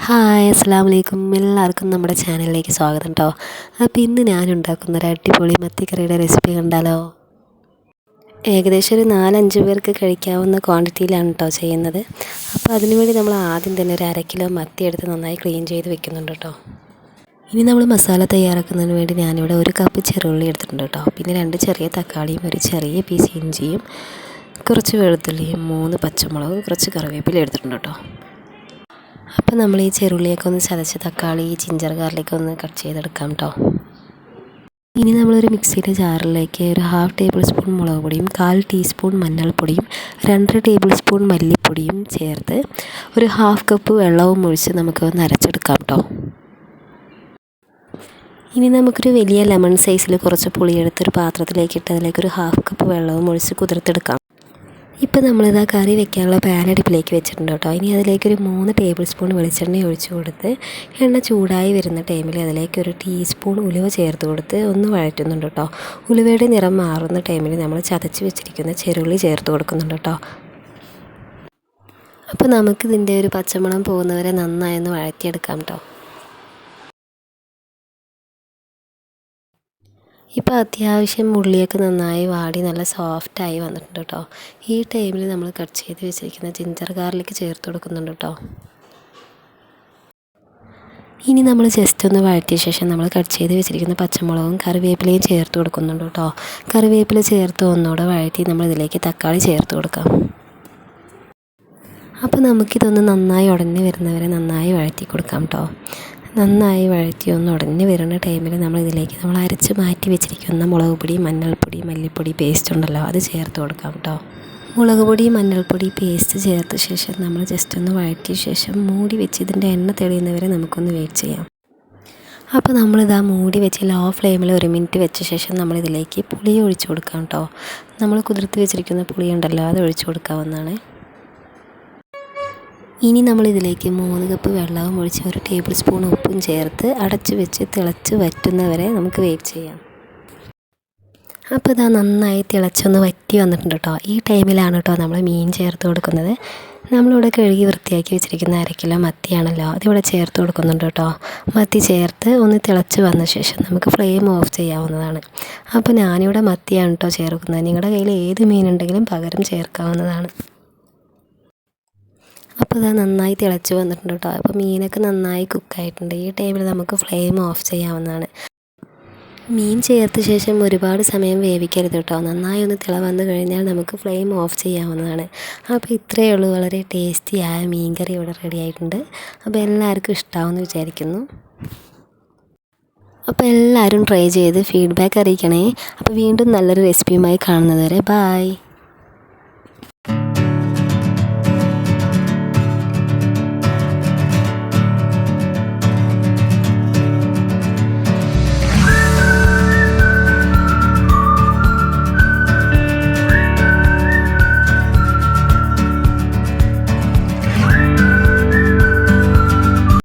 Hi അസ്സലാമു അലൈക്കും. എല്ലാവർക്കും നമ്മുടെ ചാനലിലേക്ക് സ്വാഗതം കേട്ടോ. അപ്പോൾ ഇന്ന് ഞാൻ ഉണ്ടാക്കുന്ന ഒരു അടിപൊളി മത്തിക്കറിയുടെ റെസിപ്പി കണ്ടാലോ. ഏകദേശം ഒരു 4-5 പേർക്ക് കഴിക്കാവുന്ന ക്വാണ്ടിറ്റിയിലാണ് കേട്ടോ ചെയ്യുന്നത്. അപ്പോൾ അതിനുവേണ്ടി നമ്മൾ ആദ്യം തന്നെ ഒരു 1/2 കിലോ മത്തി എടുത്ത് നന്നായി ക്ലീൻ ചെയ്ത് വെക്കുന്നുണ്ട് കേട്ടോ. ഇനി നമ്മൾ മസാല തയ്യാറാക്കുന്നതിന് വേണ്ടി ഞാനിവിടെ 1 കപ്പ് ചെറുള്ളി എടുത്തിട്ടുണ്ട് കേട്ടോ. പിന്നെ 2 ചെറിയ തക്കാളിയും ഒരു ചെറിയ പീസ് ഇഞ്ചിയും കുറച്ച് വെളുത്തുള്ളിയും 3 പച്ചമുളക് കുറച്ച് കറിവേപ്പില എടുത്തിട്ടുണ്ട് കേട്ടോ. അപ്പോൾ നമ്മൾ ഈ ചെറുള്ളിയൊക്കെ ഒന്ന് ചതച്ച് തക്കാളി ജിഞ്ചർ ഗാർലിക് ഒന്ന് കട്ട് ചെയ്തെടുക്കാം കേട്ടോ. ഇനി നമ്മളൊരു മിക്സിയുടെ ജാറിലേക്ക് ഒരു 1/2 ടേബിൾ സ്പൂൺ മുളക് പൊടിയും 1/4 ടീസ്പൂൺ മഞ്ഞൾപ്പൊടിയും 2 ടേബിൾ സ്പൂൺ മല്ലിപ്പൊടിയും ചേർത്ത് ഒരു 1/2 കപ്പ് വെള്ളവും ഒഴിച്ച് നമുക്ക് ഒന്ന് അരച്ചെടുക്കാം കേട്ടോ. ഇനി നമുക്കൊരു വലിയ ലെമൺ സൈസിൽ കുറച്ച് പുളിയെടുത്തൊരു പാത്രത്തിലേക്ക് ഇട്ട് അതിലേക്ക് ഒരു 1/2 കപ്പ് വെള്ളവും ഒഴിച്ച് കുതിർത്തെടുക്കാം. ഇപ്പോൾ നമ്മളിതാ കറി വെക്കാനുള്ള പാൻ അടുപ്പിലേക്ക് വെച്ചിട്ടുണ്ട് കേട്ടോ. ഇനി അതിലേക്കൊരു 3 ടേബിൾ സ്പൂൺ വെളിച്ചെണ്ണ ഒഴിച്ച് കൊടുത്ത് എണ്ണ ചൂടായി വരുന്ന ടൈമിൽ അതിലേക്ക് ഒരു ടീസ്പൂൺ ഉലുവ ചേർത്ത് കൊടുത്ത് ഒന്ന് വഴറ്റുന്നുണ്ട് കേട്ടോ. ഉലുവയുടെ നിറം മാറുന്ന ടൈമിൽ നമ്മൾ ചതച്ച് വെച്ചിരിക്കുന്ന ചെറുള്ളി ചേർത്ത് കൊടുക്കുന്നുണ്ട് കേട്ടോ. അപ്പോൾ നമുക്കിതിൻ്റെ ഒരു പച്ചമണം പോകുന്നവരെ നന്നായി ഒന്ന് വഴറ്റിയെടുക്കാം കേട്ടോ. ഇപ്പോൾ അത്യാവശ്യം ഉള്ളിയൊക്കെ നന്നായി വാടി നല്ല സോഫ്റ്റായി വന്നിട്ടുണ്ട് കേട്ടോ. ഈ ടൈമിൽ നമ്മൾ കട്ട് ചെയ്ത് വെച്ചിരിക്കുന്ന ജിഞ്ചർ ഗാർലിക് ചേർത്ത് കൊടുക്കുന്നുണ്ട് കേട്ടോ. ഇനി നമ്മൾ ജസ്റ്റ് ഒന്ന് വഴറ്റിയ ശേഷം നമ്മൾ കട്ട് ചെയ്ത് വെച്ചിരിക്കുന്ന പച്ചമുളകും കറിവേപ്പിലയും ചേർത്ത് കൊടുക്കുന്നുണ്ട് കേട്ടോ. കറിവേപ്പില ചേർത്ത് ഒന്നുകൂടെ വഴറ്റി നമ്മൾ ഇതിലേക്ക് തക്കാളി ചേർത്ത് കൊടുക്കാം. അപ്പോൾ നമുക്കിതൊന്ന് നന്നായി ഉടഞ്ഞ് വരുന്നവരെ നന്നായി വഴറ്റി കൊടുക്കാം കേട്ടോ. നന്നായി വഴറ്റി ഒന്ന് ഉടഞ്ഞ് വരുന്ന ടൈമിൽ നമ്മൾ അരച്ച് മാറ്റി വെച്ചിരിക്കുന്ന മുളക് പൊടി മഞ്ഞൾപ്പൊടി മല്ലിപ്പൊടി പേസ്റ്റ് ഉണ്ടല്ലോ അത് ചേർത്ത് കൊടുക്കാം കേട്ടോ. മുളക് പൊടി മഞ്ഞൾപ്പൊടി പേസ്റ്റ് ചേർത്ത ശേഷം നമ്മൾ ജസ്റ്റ് ഒന്ന് വഴറ്റിയ ശേഷം മൂടി വെച്ച് ഇതിൻ്റെ എണ്ണ തെളിയുന്നവരെ നമുക്കൊന്ന് വെയിറ്റ് ചെയ്യാം. അപ്പോൾ നമ്മളിതാ മൂടി വെച്ച് ലോ ഫ്ലെയിമിൽ 1 മിനിറ്റ് വെച്ച ശേഷം നമ്മളിതിലേക്ക് പുളി ഒഴിച്ച് കൊടുക്കാം കേട്ടോ. നമ്മൾ കുതിർത്ത് വെച്ചിരിക്കുന്ന പുളി ഉണ്ടല്ലോ അത് ഒഴിച്ച് കൊടുക്കാവുന്നതാണ്. ഇനി നമ്മളിതിലേക്ക് 3 കപ്പ് വെള്ളവും ഒഴിച്ച് 1 ടേബിൾ സ്പൂൺ ഉപ്പും ചേർത്ത് അടച്ച് വെച്ച് തിളച്ച് വറ്റുന്നവരെ നമുക്ക് വെയിറ്റ് ചെയ്യാം. അപ്പോൾ ഇതാ നന്നായി തിളച്ചൊന്ന് വറ്റി വന്നിട്ടുണ്ട് കേട്ടോ. ഈ ടൈമിലാണ് കേട്ടോ നമ്മൾ മീൻ ചേർത്ത് കൊടുക്കുന്നത്. നമ്മളിവിടെ കഴുകി വൃത്തിയാക്കി വെച്ചിരിക്കുന്ന 1/2 കിലോ മത്തിയാണല്ലോ അതിവിടെ ചേർത്ത് കൊടുക്കുന്നുണ്ട് കേട്ടോ. മത്തി ചേർത്ത് ഒന്ന് തിളച്ച് വന്ന ശേഷം നമുക്ക് ഫ്ലെയിം ഓഫ് ചെയ്യാവുന്നതാണ്. അപ്പോൾ ഞാനിവിടെ മത്തിയാണ് കേട്ടോ ചേർക്കുന്നത്. നിങ്ങളുടെ കയ്യിൽ ഏത് മീനുണ്ടെങ്കിലും പകരം ചേർക്കാവുന്നതാണ്. അപ്പോൾ ഇത് നന്നായി തിളച്ച് വന്നിട്ടുണ്ട് കേട്ടോ. അപ്പോൾ മീനൊക്കെ നന്നായി കുക്കായിട്ടുണ്ട്. ഈ ടൈമിൽ നമുക്ക് ഫ്ലെയിം ഓഫ് ചെയ്യാവുന്നതാണ്. മീൻ ചേർത്ത ശേഷം ഒരുപാട് സമയം വേവിക്കരുത് കേട്ടോ. നന്നായി ഒന്ന് തിള വന്നു കഴിഞ്ഞാൽ നമുക്ക് ഫ്ലെയിം ഓഫ് ചെയ്യാവുന്നതാണ്. അപ്പോൾ ഇത്രയേ ഉള്ളൂ. വളരെ ടേസ്റ്റിയായ മീൻ കറി ഇവിടെ റെഡി ആയിട്ടുണ്ട്. അപ്പോൾ എല്ലാവർക്കും ഇഷ്ടമാവുമെന്ന് വിചാരിക്കുന്നു. അപ്പോൾ എല്ലാവരും ട്രൈ ചെയ്ത് ഫീഡ്ബാക്ക് അറിയിക്കണേ. അപ്പോൾ വീണ്ടും നല്ലൊരു റെസിപ്പിയുമായി കാണുന്നത് വരെ ബായ്.